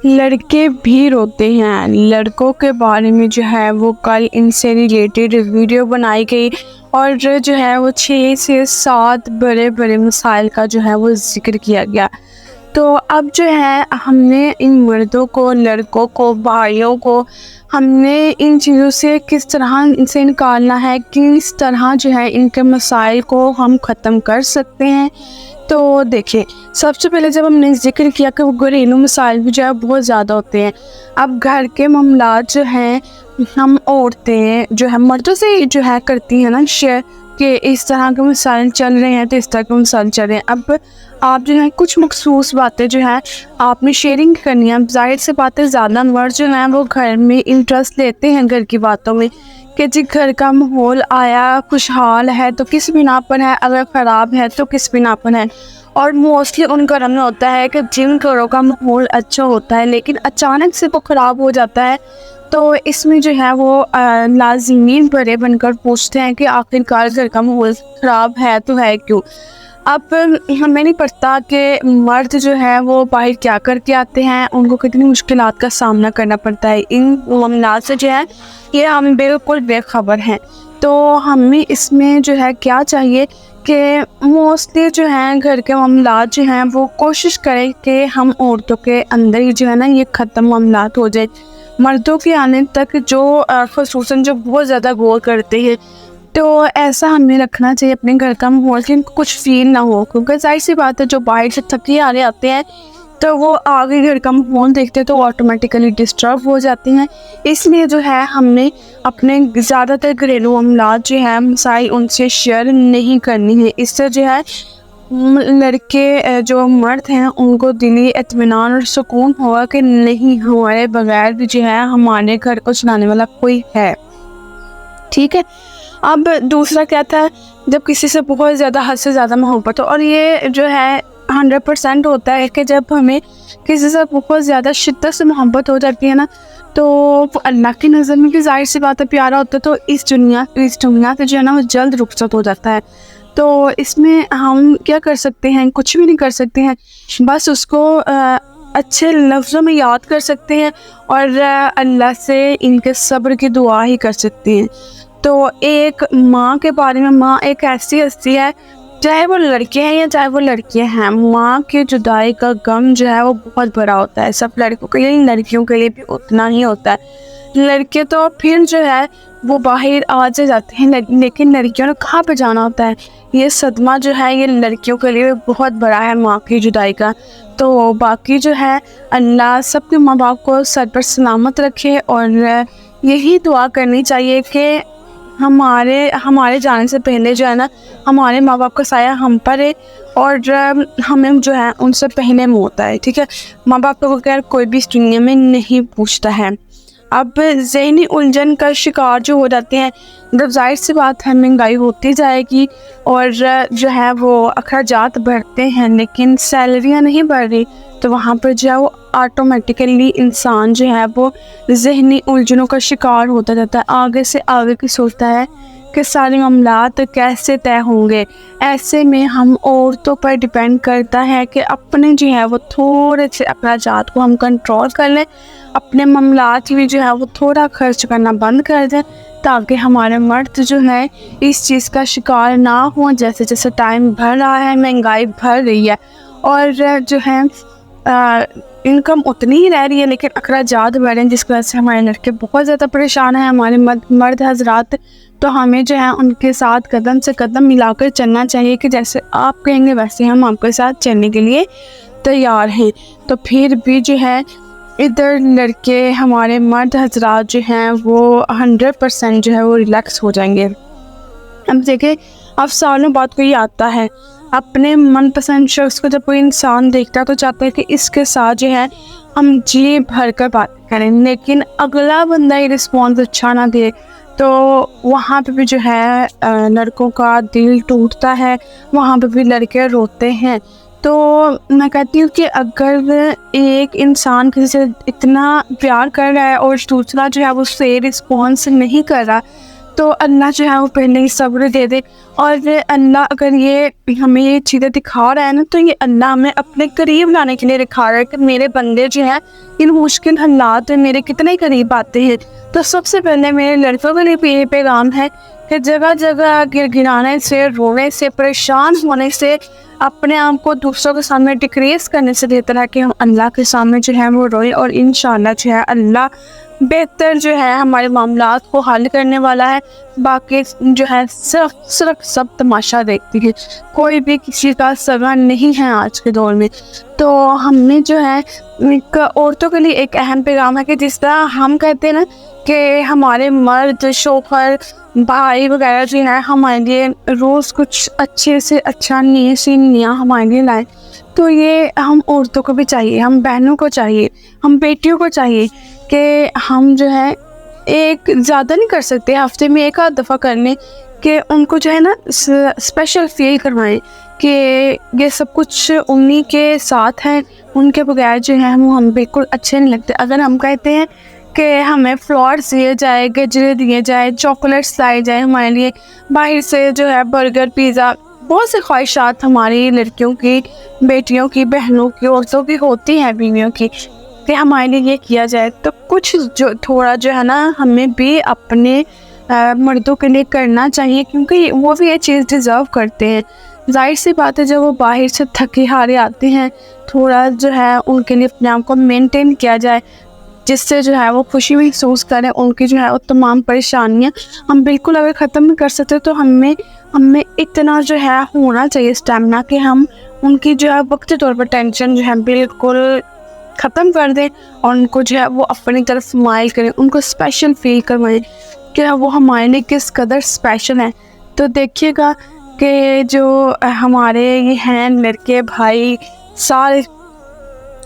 لڑکے بھی روتے ہیں، لڑکوں کے بارے میں جو ہے وہ کل ان سے ریلیٹڈ ویڈیو بنائی گئی اور جو ہے وہ 6 سے 7 بڑے بڑے مسائل کا جو ہے وہ ذکر کیا گیا۔ تو اب جو ہے ہم نے ان مردوں کو، لڑکوں کو، بھائیوں کو ہم نے ان چیزوں سے کس طرح ان سے نکالنا ہے، کس طرح جو ہے ان کے مسائل کو ہم ختم کر سکتے ہیں۔ تو دیکھیں، سب سے پہلے جب ہم نے ذکر کیا کہ وہ گھریلو مسائل بھی جو ہے بہت زیادہ ہوتے ہیں۔ اب گھر کے معاملات جو ہیں ہم عورتیں جو ہے مردوں سے جو ہے کرتی ہیں نا شیئر، کہ اس طرح کے مسائل چل رہے ہیں تو اس طرح کے مسائل چل رہے ہیں۔ اب آپ جو ہے کچھ مخصوص باتیں جو ہیں آپ نے شیئرنگ کرنی ہے۔ ظاہر سے باتیں زیادہ مرد جو ہیں وہ گھر میں انٹرسٹ لیتے ہیں گھر کی باتوں میں، کہ جی گھر کا ماحول آیا خوشحال ہے تو کس بنا پر ہے، اگر خراب ہے تو کس بنا پر ہے۔ اور موسٹلی ان گھروں میں ہوتا ہے کہ جن گھروں کا ماحول اچھا ہوتا ہے لیکن اچانک سے وہ خراب ہو جاتا ہے، تو اس میں جو ہے وہ لازمین بڑے بن کر پوچھتے ہیں کہ آخرکار گھر کا ماحول خراب ہے تو ہے کیوں۔ اب ہمیں نہیں پڑتا کہ مرد جو ہے وہ باہر کیا کر کے آتے ہیں، ان کو کتنی مشکلات کا سامنا کرنا پڑتا ہے۔ ان معاملات سے جو ہے یہ ہم بالکل بے خبر ہیں۔ تو ہمیں اس میں جو ہے کیا چاہیے کہ موسٹلی جو ہیں گھر کے معاملات جو ہیں وہ کوشش کریں کہ ہم عورتوں کے اندر ہی جو ہے نا یہ ختم معاملات ہو جائے۔ مردوں کے آنے تک جو خصوصاً جو بہت زیادہ غور کرتے ہیں، تو ایسا ہمیں رکھنا چاہیے اپنے گھر کا ماحول کہ ان کو کچھ فیل نہ ہو، کیونکہ ظاہر سی بات ہے جو باہر سے تھکے آرے آتے ہیں تو وہ آگے گھر کا ماحول دیکھتے ہیں تو آٹومیٹیکلی ڈسٹرب ہو جاتے ہیں۔ اس لیے جو ہے ہم نے اپنے زیادہ تر گھریلو معاملات جو ہیں مسائل ان سے شیئر نہیں کرنی ہے۔ اس سے جو ہے لڑکے جو مرد ہیں ان کو دلی اطمینان اور سکون ہوگا کہ نہیں، ہمارے بغیر بھی جو ہے ہمارے گھر کو چلانے والا کوئی ہے، ٹھیک ہے۔ اب دوسرا کیا تھا، جب کسی سے بہت زیادہ حد سے زیادہ محبت ہو، اور یہ جو ہے 100% ہوتا ہے کہ جب ہمیں کسی سے بہت زیادہ شدت سے محبت ہو جاتی ہے نا، تو وہ اللہ کی نظر میں بھی ظاہر سی بات ہے پیارا ہوتا ہے، تو اس دنیا سے جو ہے نا وہ جلد رخصت ہو جاتا ہے۔ تو اس میں ہم کیا کر سکتے ہیں؟ کچھ بھی نہیں کر سکتے ہیں، بس اس کو اچھے لفظوں میں یاد کر سکتے ہیں اور اللہ سے ان کے صبر کی دعا ہی کر سکتے ہیں۔ تو ایک ماں کے بارے میں، ماں ایک ایسی ہستی ہے، چاہے وہ لڑکے ہیں یا چاہے وہ لڑکیاں ہیں، ماں کی جدائی کا غم جو ہے وہ بہت بڑا ہوتا ہے۔ سب لڑکوں کے لیے، لڑکیوں کے لیے بھی اتنا ہی ہوتا ہے۔ لڑکے تو پھر جو ہے وہ باہر آ جاتے ہیں، لیکن لڑکیوں نے کہاں پہ جانا ہوتا ہے۔ یہ صدمہ جو ہے یہ لڑکیوں کے لیے بہت بڑا ہے ماں کی جدائی کا۔ تو باقی جو ہے اللہ سب کے ماں باپ کو سر پر سلامت رکھے، اور یہی دعا کرنی چاہیے کہ ہمارے جانے سے پہلے جو ہے نا ہمارے ماں باپ کا سایہ ہم پر ہے، اور ہمیں جو ہے ان سے پہلے موت آئے، ٹھیک ہے۔ ماں باپ کو بغیر کوئی بھی اس دنیا میں نہیں پوچھتا ہے۔ اب ذہنی الجھن کا شکار جو ہو جاتے ہیں، جب ظاہر سی بات ہے مہنگائی ہوتی جائے گی اور جو ہے وہ اخراجات بڑھتے ہیں لیکن سیلریاں نہیں بڑھ رہی، تو وہاں پر جو ہے وہ آٹومیٹیکلی انسان جو ہے وہ ذہنی الجھنوں کا شکار ہوتا جاتا ہے، آگے سے آگے کی سوچتا ہے کہ سارے معاملات کیسے طے ہوں گے۔ ایسے میں ہم عورتوں پر ڈیپینڈ کرتا ہے کہ اپنے جو ہے وہ تھوڑے سے اخراجات کو ہم کنٹرول کر لیں، اپنے معاملات بھی جو ہے وہ تھوڑا خرچ کرنا بند کر دیں، تاکہ ہمارے مرد جو ہے اس چیز کا شکار نہ ہوں۔ جیسے جیسے ٹائم بڑھ رہا ہے، مہنگائی بڑھ رہی ہے اور جو ہے انکم اتنی ہی رہ رہی ہے لیکن اخراجات بڑھ رہے ہیں، جس کی وجہ سے ہمارے لڑکے بہت زیادہ پریشان ہیں، ہمارے مرد حضرات۔ تو ہمیں جو ہے ان کے ساتھ قدم سے قدم ملا کر چلنا چاہیے کہ جیسے آپ کہیں گے ویسے ہم آپ کے ساتھ چلنے کے لیے تیار ہیں۔ تو پھر بھی جو ہے ادھر لڑکے، ہمارے مرد حضرات جو ہیں وہ 100% جو ہے وہ ریلیکس ہو جائیں گے۔ اب دیکھیں، اب سالوں بعد کوئی آتا ہے اپنے من پسند شخص کو، جب کوئی انسان دیکھتا ہے تو چاہتا ہے کہ اس کے ساتھ جو ہے ہم جی بھر کر بات کریں، لیکن اگلا بندہ یہ رسپانس اچھا نہ دے تو وہاں پہ بھی جو ہے لڑکوں کا دل ٹوٹتا ہے، وہاں پہ بھی لڑکے روتے ہیں۔ تو میں کہتی ہوں کہ اگر ایک انسان کسی سے اتنا پیار کر رہا ہے اور دوسرا جو ہے وہ اس سے رسپانس نہیں کر رہا، تو اللہ جو ہے وہ پہلے ہی صبر دے دے. اور اللہ اگر یہ ہمیں یہ چیزیں دکھا رہا ہے نا، تو یہ اللہ ہمیں اپنے قریب لانے کے لیے دکھا رہا ہے کہ میرے بندے جو ہیں ان مشکل حالات میں میرے کتنے قریب آتے ہیں. تو سب سے پہلے میرے لڑکوں کے لیے بھی یہ پیغام ہے کہ جگہ جگہ گر گرانے سے، رونے سے، پریشان ہونے سے، اپنے آپ کو دوسروں کے سامنے ڈکریز کرنے سے بہتر ہے کہ ہم اللہ کے سامنے جو ہے وہ روئے. اور انشاءاللہ جو ہے اللہ بہتر جو ہے ہمارے معاملات کو حل کرنے والا ہے. باقی جو ہے صرف سب تماشا دیکھتی ہے، کوئی بھی کسی کا سگا نہیں ہے آج کے دور میں. تو ہم نے جو ہے ایک عورتوں کے لیے ایک اہم پیغام ہے کہ جس طرح ہم کہتے ہیں نا کہ ہمارے مرد، شوہر، بھائی وغیرہ جو ہے ہمارے لیے روز کچھ اچھے سے اچھا نیے سے نیا ہمارے لیے لائیں، تو یہ ہم عورتوں کو بھی چاہیے، ہم بہنوں کو چاہیے، ہم بیٹیوں کو چاہیے کہ ہم جو ہے ایک زیادہ نہیں کر سکتے، ہفتے میں ایک آدھ دفعہ کرنے، کہ ان کو جو ہے نا اسپیشل فیل کروائیں کہ یہ سب کچھ انہی کے ساتھ ہے، ان کے بغیر جو ہے وہ ہم بالکل اچھے نہیں لگتے. اگر ہم کہتے ہیں کہ ہمیں فلاورس دیے جائے، گجرے دیے جائے، چاکلیٹس لائے جائیں ہمارے لیے، باہر سے جو ہے برگر، پیزا، بہت سے خواہشات ہماری لڑکیوں کی، بیٹیوں کی، بہنوں کی، عورتوں کی ہوتی ہیں، بیویوں کی، کہ ہمارے لیے یہ کیا جائے، تو کچھ جو تھوڑا جو ہے نا ہمیں بھی اپنے مردوں کے لیے کرنا چاہیے، کیونکہ وہ بھی یہ چیز ڈیزرو کرتے ہیں. ظاہر سی بات ہے جب وہ باہر سے تھکے ہارے آتے ہیں، تھوڑا جو ہے ان کے لیے اپنے آپ کو مینٹین کیا جائے جس سے جو ہے وہ خوشی محسوس کریں. ان کی جو ہے وہ تمام پریشانیاں ہم بالکل اگر ختم نہیں کر سکتے تو ہمیں اتنا جو ہے ہونا چاہیے اسٹیمنا کہ ہم ان کی جو ہے وقتی طور پر ٹینشن جو ہے بالکل ختم کر دیں، اور ان کو جو ہے وہ اپنی طرف مائل کریں، ان کو اسپیشل فیل کروائیں کہ وہ ہمارے لیے کس قدر اسپیشل ہیں. تو دیکھیے گا کہ جو ہمارے یہ ہیں لڑکے بھائی سارے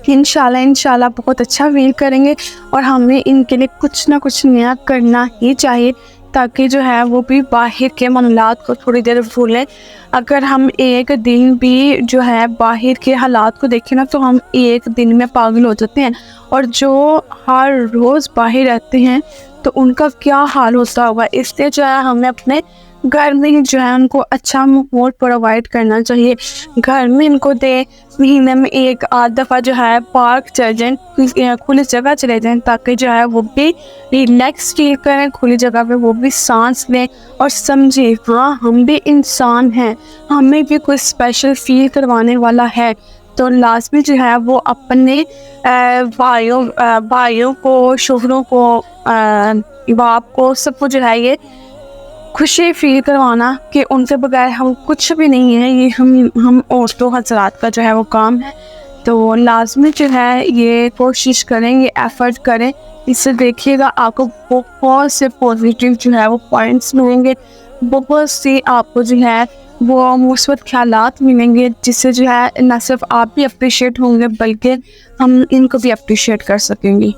انشاءاللہ بہت اچھا فیل کریں گے، اور ہمیں ان کے لیے کچھ نہ کچھ نیا کرنا ہی چاہیے تاکہ جو ہے وہ بھی باہر کے معاملات کو تھوڑی دیر بھولیں. اگر ہم ایک دن بھی جو ہے باہر کے حالات کو دیکھیں نا تو ہم ایک دن میں پاگل ہو جاتے ہیں، اور جو ہر روز باہر رہتے ہیں تو ان کا کیا حال ہوتا ہوگا. اس لیے جو ہے ہمیں اپنے گھر میں جو ہے ان کو اچھا ماحول پرووائڈ کرنا چاہیے. گھر میں ان کو دے، مہینے میں ایک آدھ دفعہ جو ہے پارک چل جائیں، کھلی جگہ چلے جائیں تاکہ جو ہے وہ بھی ریلیکس فیل کریں، کھلی جگہ پہ وہ بھی سانس لیں اور سمجھیں ہاں ہم بھی انسان ہیں، ہمیں بھی کوئی اسپیشل فیل کروانے والا ہے. تو لازمی جو ہے وہ اپنے بھائیوں کو، شوہروں کو، باپ کو، سب کو جو ہے یہ خوشی فیل کروانا کہ ان کے بغیر ہم کچھ بھی نہیں ہیں، یہ ہم عورتوں حضرات کا جو ہے وہ کام ہے. تو لازمی جو ہے یہ کوشش کریں، یہ ایفرٹ کریں. اس سے دیکھیے گا آپ کو بہت سے پازیٹیو جو ہے وہ پوائنٹس ملیں گے، بہت سی آپ کو جو ہے وہ مثبت خیالات ملیں گے، جس سے جو ہے نہ صرف آپ بھی اپریشیٹ ہوں گے بلکہ ہم ان کو بھی اپریشیٹ کر سکیں گے.